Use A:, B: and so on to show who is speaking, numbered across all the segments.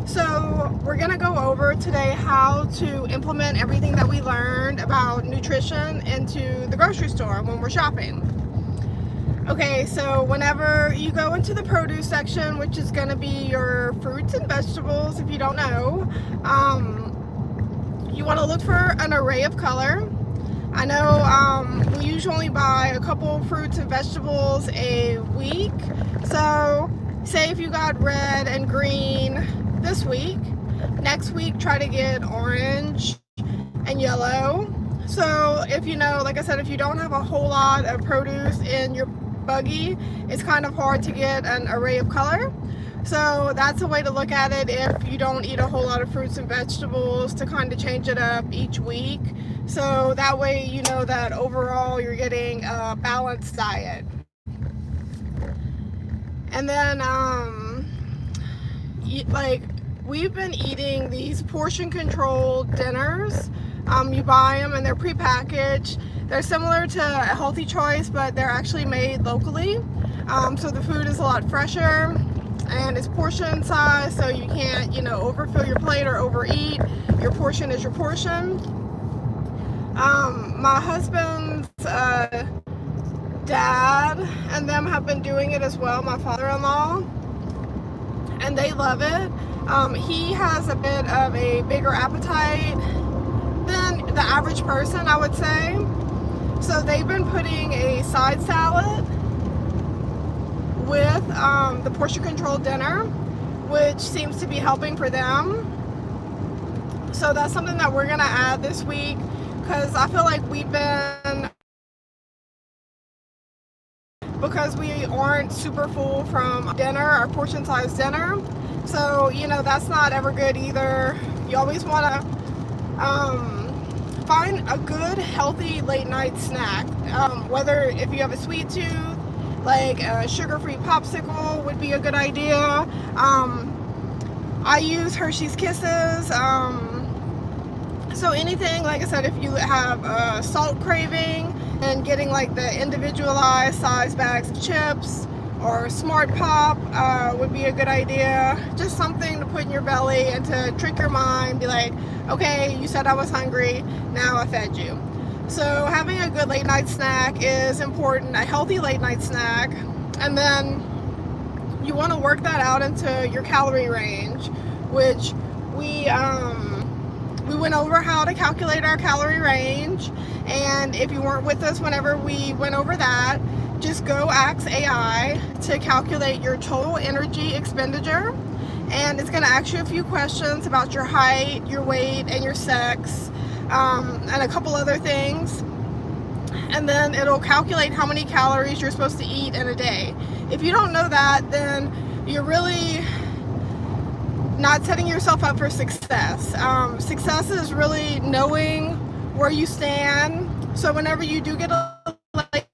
A: So we're gonna go over today how to implement everything that we learned about nutrition into the grocery store when we're shopping. Okay, so whenever you go into the produce section, which is gonna be your fruits and vegetables, if you don't know, you wanna look for an array of color. I know we usually buy a couple fruits and vegetables a week. So say if you got red and green this week, next week try to get orange and yellow. So if you know, like I said, if you don't have a whole lot of produce in your buggy, it's kind of hard to get an array of color. So that's a way to look at it if you don't eat a whole lot of fruits and vegetables, to kind of change it up each week. So that way you know that overall you're getting a balanced diet. And then like we've been eating these portion controlled dinners. You buy them and they're prepackaged. They're similar to a Healthy Choice, but they're actually made locally. So the food is a lot fresher and it's portion size, so you can't, overfill your plate or overeat. Your portion is your portion. My husband's dad and them have been doing it as well, my father-in-law, and they love it. He has a bit of a bigger appetite than the average person, I would say. So they've been putting a side salad with the portion control dinner, which seems to be helping for them. So that's something that we're gonna add this week, because I feel like because we aren't super full from dinner, our portion size dinner. So, that's not ever good either. You always want to find a good, healthy late night snack. Whether if you have a sweet tooth, like a sugar-free popsicle would be a good idea. I use Hershey's Kisses. So anything, like I said, if you have a salt craving, and getting like the individualized size bags of chips or Smart Pop would be a good idea. Just something to put in your belly and to trick your mind, be like, okay, you said I was hungry, now I fed you. So having a good late night snack is important, a healthy late night snack. And then you want to work that out into your calorie range, which we went over how to calculate our calorie range. And if you weren't with us whenever we went over that, just go ask AI to calculate your total energy expenditure. And it's going to ask you a few questions about your height, your weight, and your sex, and a couple other things. And then it'll calculate how many calories you're supposed to eat in a day. If you don't know that, then you're really not setting yourself up for success. Success is really knowing where you stand. So whenever you do get a late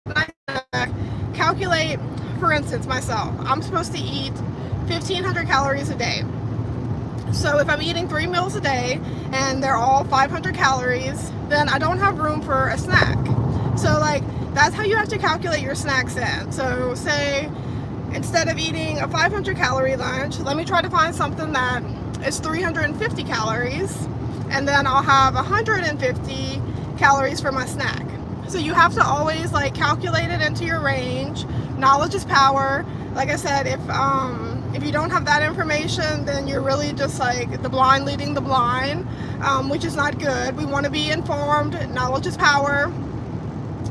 A: night snack, calculate. For instance, myself, I'm supposed to eat 1,500 calories a day. So if I'm eating 3 meals a day and they're all 500 calories, then I don't have room for a snack. So that's how you have to calculate your snacks in. So say instead of eating a 500 calorie lunch, let me try to find something that is 350 calories, and then I'll have 150 calories for my snack. So you have to always calculate it into your range. Knowledge is power. Like I said, if you don't have that information, then you're really just the blind leading the blind, which is not good. We want to be informed. Knowledge is power.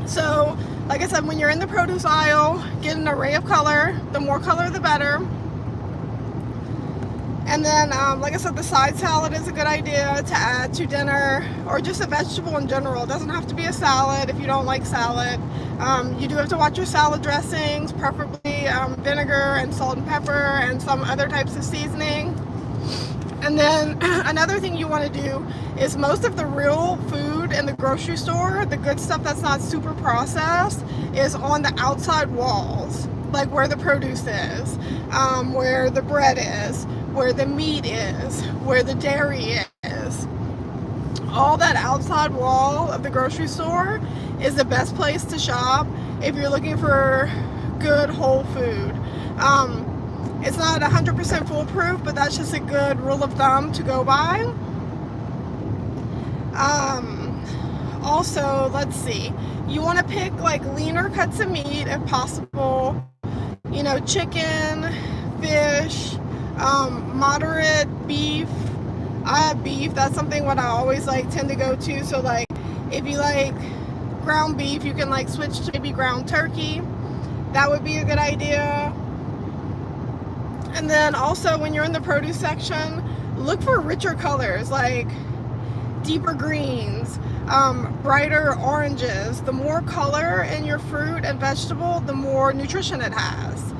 A: So like I said, when you're in the produce aisle, get an array of color. The more color, the better. And then, like I said, the side salad is a good idea to add to dinner, or just a vegetable in general. It doesn't have to be a salad if you don't like salad. You do have to watch your salad dressings, preferably vinegar and salt and pepper and some other types of seasoning. And then another thing you want to do is most of the real food in the grocery store, the good stuff that's not super processed, is on the outside walls, like where the produce is, where the bread is, where the meat is, where the dairy is. All that outside wall of the grocery store is the best place to shop if you're looking for good whole food. It's not 100% foolproof, but that's just a good rule of thumb to go by. Also, let's see, you want to pick like leaner cuts of meat if possible, you know, chicken, fish, moderate beef. Beef, that's something what I always like tend to go to. So like if you like ground beef, you can like switch to maybe ground turkey. That would be a good idea. And then also when you're in the produce section, look for richer colors, like deeper greens, brighter oranges. The more color in your fruit and vegetable, the more nutrition it has.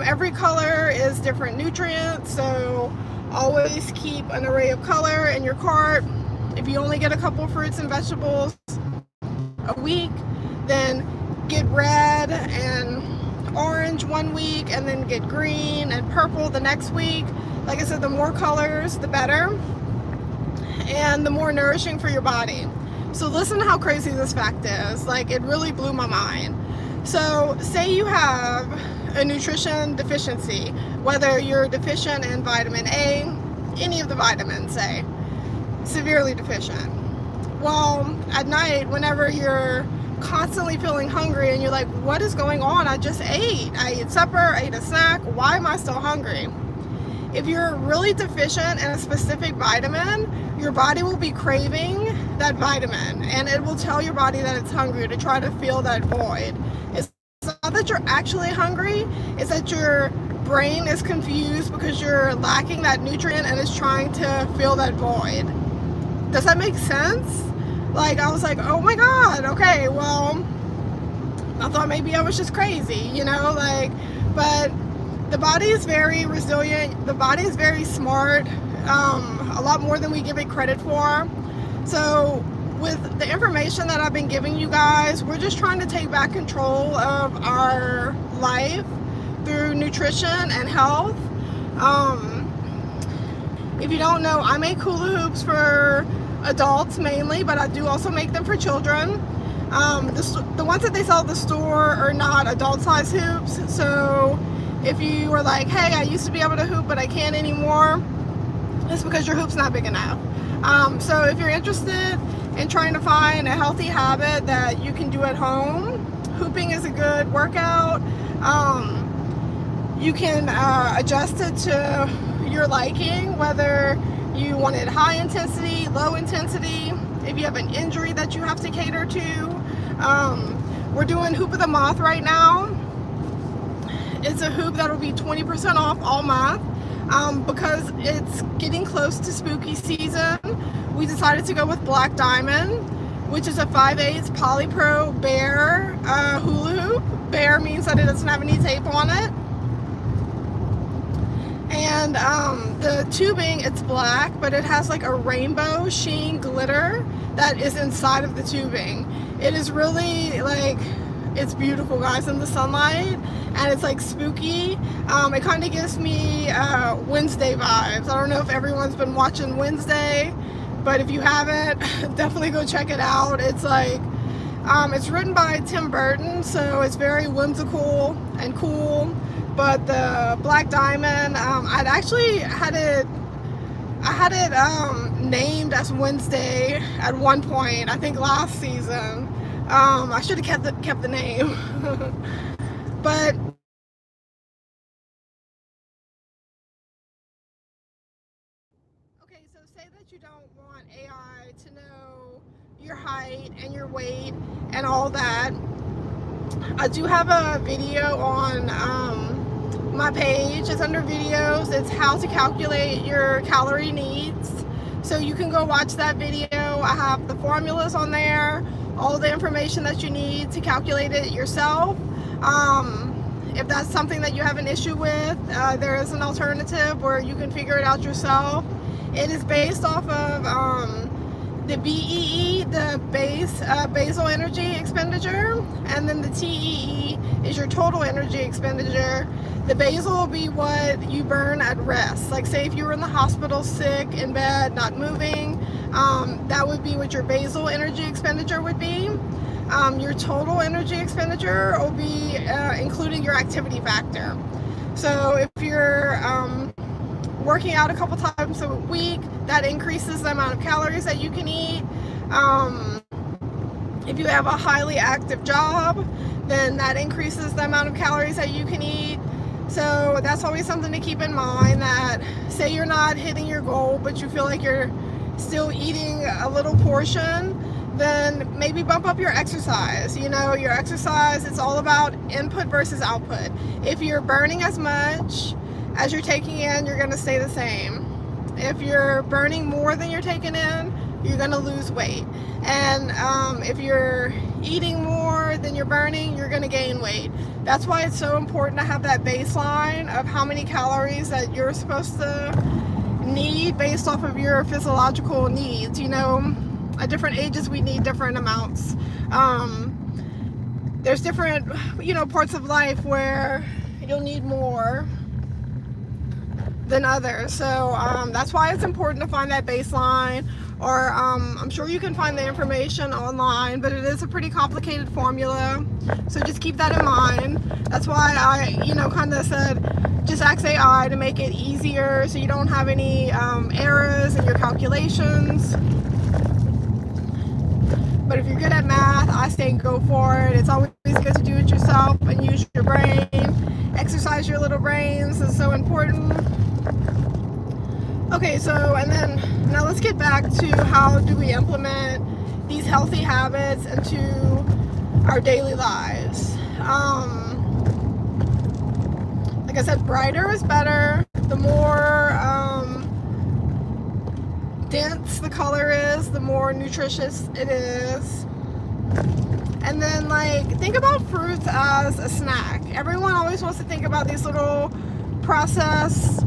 A: Every color is different nutrients, so always keep an array of color in your cart. If you only get a couple fruits and vegetables a week, then get red and orange one week, and then get green and purple the next week. Like I said, the more colors, the better, and the more nourishing for your body. So listen to how crazy this fact is. Like, it really blew my mind. So say you have a nutrition deficiency, whether you're deficient in vitamin A, any of the vitamins, say, severely deficient. Well, at night, whenever you're constantly feeling hungry and you're like, what is going on? I just ate. I ate supper, I ate a snack. Why am I still hungry? If you're really deficient in a specific vitamin, your body will be craving that vitamin, and it will tell your body that it's hungry to try to fill that void. It's not that you're actually hungry, it's that your brain is confused because you're lacking that nutrient and is trying to fill that void. Does that make sense? Like, I was like, oh my God, okay, well, I thought maybe I was just crazy, you know, like, but the body is very resilient. The body is very smart, a lot more than we give it credit for. So with the information that I've been giving you guys, we're just trying to take back control of our life through nutrition and health. If you don't know, I make hula hoops for adults mainly, but I do also make them for children. The ones that they sell at the store are not adult size hoops. So if you were like, hey, I used to be able to hoop, but I can't anymore, it's because your hoop's not big enough. So if you're interested in trying to find a healthy habit that you can do at home, hooping is a good workout. You can adjust it to your liking, whether you want it high intensity, low intensity, if you have an injury that you have to cater to. We're doing Hoop of the Month right now. It's a hoop that will be 20% off all month. Because it's getting close to spooky season, we decided to go with Black Diamond, which is a 5/8 polypro bear hula hoop. Bear means that it doesn't have any tape on it. And the tubing, it's black, but it has like a rainbow sheen glitter that is inside of the tubing. It is really like, it's beautiful, guys, in the sunlight, and it's like spooky. It kind of gives me Wednesday vibes. I don't know if everyone's been watching Wednesday, but if you haven't, definitely go check it out. It's like, it's written by Tim Burton, so it's very whimsical and cool. But the Black Diamond, I'd actually had it named as Wednesday at one point, I think last season. I should have kept the name. But okay, so say that you don't want AI to know your height and your weight and all that. I do have a video on my page. It's under videos. It's how to calculate your calorie needs. So you can go watch that video. I have the formulas on there, all the information that you need to calculate it yourself. If that's something that you have an issue with, there is an alternative where you can figure it out yourself. It is based off of the BEE, the basal energy expenditure, and then the TEE is your total energy expenditure. The basal will be what you burn at rest. Like, say if you were in the hospital sick, in bed, not moving, that would be what your basal energy expenditure would be. Your total energy expenditure will be including your activity factor. So if you're you're working out a couple times a week, that increases the amount of calories that you can eat. If you have a highly active job, then that increases the amount of calories that you can eat. So that's always something to keep in mind, that say you're not hitting your goal, but you feel like you're still eating a little portion, then maybe bump up your exercise. You know, your exercise, it's all about input versus output. If you're burning as much as you're taking in, you're going to stay the same. If you're burning more than you're taking in, you're going to lose weight. And if you're eating more than you're burning, you're going to gain weight. That's why it's so important to have that baseline of how many calories that you're supposed to need based off of your physiological needs. You know, at different ages we need different amounts. There's different, you know, parts of life where you'll need more than others. So that's why it's important to find that baseline, or I'm sure you can find the information online, but it is a pretty complicated formula, so just keep that in mind. That's why I, you know, kind of said just ask AI to make it easier so you don't have any errors in your calculations. But if you're good at math, I say go for it. It's always good to do it yourself and use your brain. Exercise your little brains is so important. Okay, so, and then now let's get back to how do we implement these healthy habits into our daily lives. Like I said, brighter is better. The more dense the color is, the more nutritious it is. And then, like, think about fruits as a snack. Everyone always wants to think about these little processed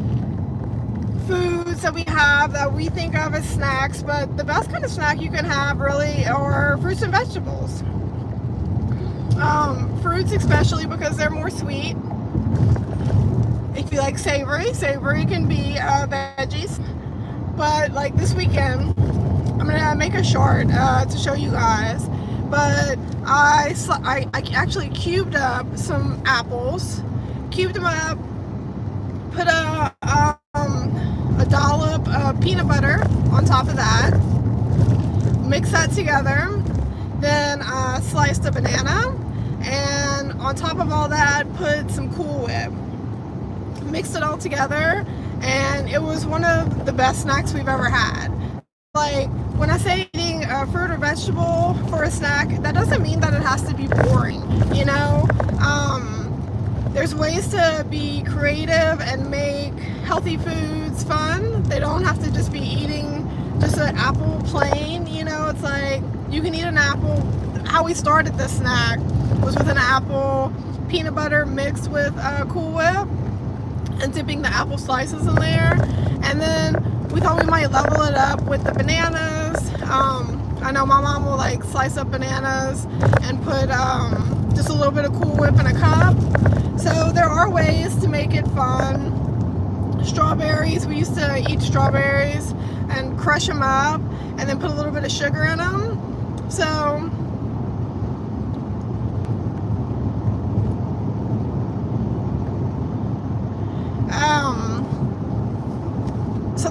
A: foods that we have that we think of as snacks, but the best kind of snack you can have really are fruits and vegetables. Fruits especially because they're more sweet. If you like savory can be veggies. But like this weekend, I'm gonna make a short to show you guys. But I actually cubed up some apples, cubed them up, put a dollop of peanut butter on top of that, mix that together, then sliced a banana, and on top of all that put some Cool Whip. Mixed it all together, and it was one of the best snacks we've ever had. Like, when I say eating a fruit or vegetable for a snack, that doesn't mean that it has to be boring, you know? There's ways to be creative and make healthy foods fun. They don't have to just be eating just an apple plain, you know? It's like, you can eat an apple. How we started this snack was with an apple, peanut butter mixed with Cool Whip, and dipping the apple slices in there. And then we thought we might level it up with the bananas. I know my mom will like slice up bananas and put just a little bit of Cool Whip in a cup. So there are ways to make it fun. Strawberries, we used to eat strawberries and crush them up and then put a little bit of sugar in them. So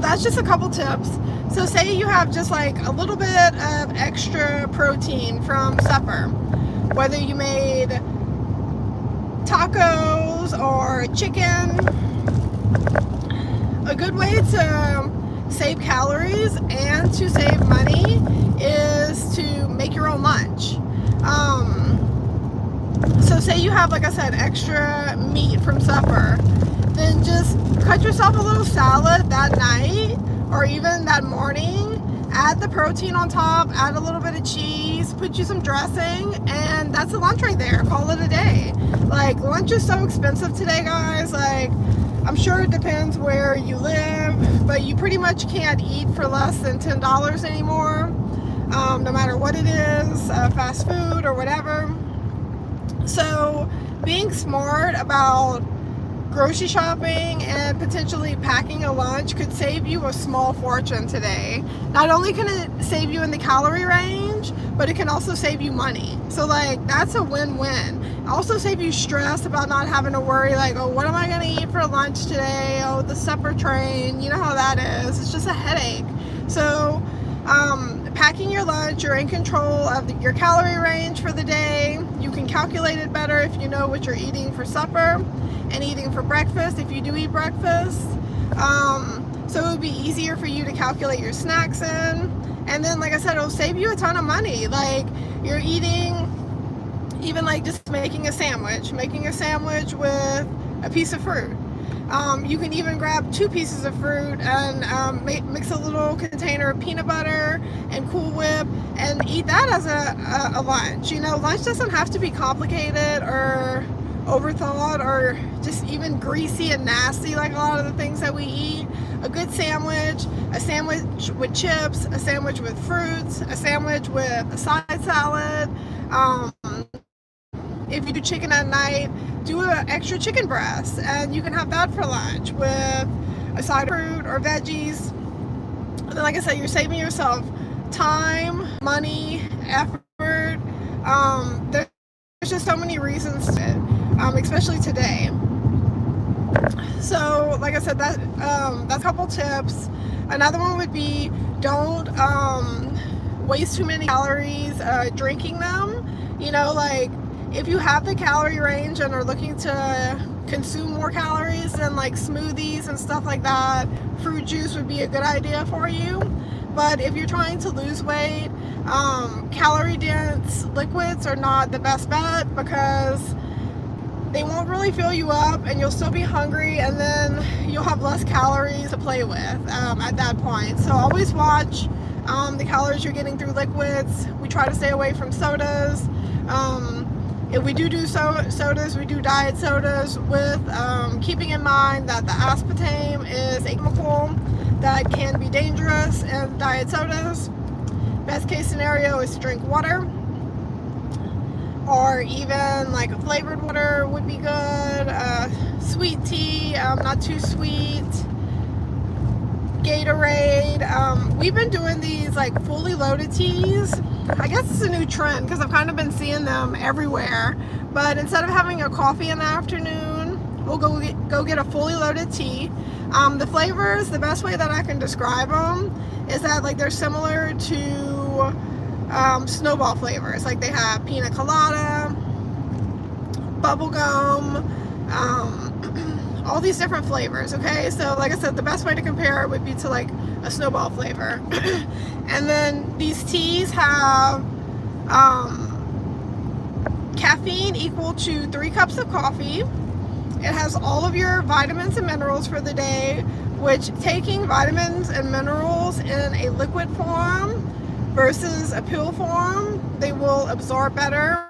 A: that's just a couple tips. So say you have just like a little bit of extra protein from supper, whether you made tacos or chicken. A good way to save calories and to save money is to make your own lunch. So say you have, like I said, extra meat from supper, then just cut yourself a little salad that night or even that morning, add the protein on top, add a little bit of cheese, put you some dressing, and that's a lunch right there. Call it a day. Like, lunch is so expensive today, guys. Like, I'm sure it depends where you live, but you pretty much can't eat for less than $10 anymore, no matter what it is, fast food or whatever. So being smart about grocery shopping and potentially packing a lunch could save you a small fortune today. Not only can it save you in the calorie range, but it can also save you money. So like, that's a win-win. Also save you stress about not having to worry like, oh, what am I gonna eat for lunch today? Oh, the supper train, you know how that is. It's just a headache. So packing your lunch, you're in control of your calorie range for the day. You can calculate it better if you know what you're eating for supper and eating for breakfast if you do eat breakfast. So it would be easier for you to calculate your snacks in. And then, like I said, it'll save you a ton of money. Like, you're eating, even like just making a sandwich with a piece of fruit. You can even grab 2 pieces of fruit and mix a little container of peanut butter and Cool Whip and eat that as a lunch. You know, lunch doesn't have to be complicated or overthought or just even greasy and nasty like a lot of the things that we eat. A good sandwich, a sandwich with chips, a sandwich with fruits, a sandwich with a side salad. If you do chicken at night, do an extra chicken breast and you can have that for lunch with a side of fruit or veggies. And then, like I said, you're saving yourself time, money, effort. There's just so many reasons to it, especially today. So like I said, that's a couple tips. Another one would be don't waste too many calories drinking them. You know, like, if you have the calorie range and are looking to consume more calories, then like smoothies and stuff like that, fruit juice would be a good idea for you. But if you're trying to lose weight, calorie dense liquids are not the best bet because they won't really fill you up and you'll still be hungry, and then you'll have less calories to play with at that point. So always watch the calories you're getting through liquids. We try to stay away from sodas. If we do sodas, we do diet sodas with keeping in mind that the aspartame is a chemical that can be dangerous in diet sodas. Best case scenario is to drink water, or even like a flavored water would be good. Sweet tea, not too sweet. Gatorade. We've been doing these like fully loaded teas. I guess it's a new trend because I've kind of been seeing them everywhere. But instead of having a coffee in the afternoon, we'll go get a fully loaded tea. The flavors, the best way that I can describe them is that like they're similar to snowball flavors. Like they have pina colada, bubblegum, all these different flavors. Okay, so like I said, the best way to compare it would be to like a snowball flavor. And then these teas have caffeine equal to 3 cups of coffee. It has all of your vitamins and minerals for the day, which taking vitamins and minerals in a liquid form versus a pill form, they will absorb better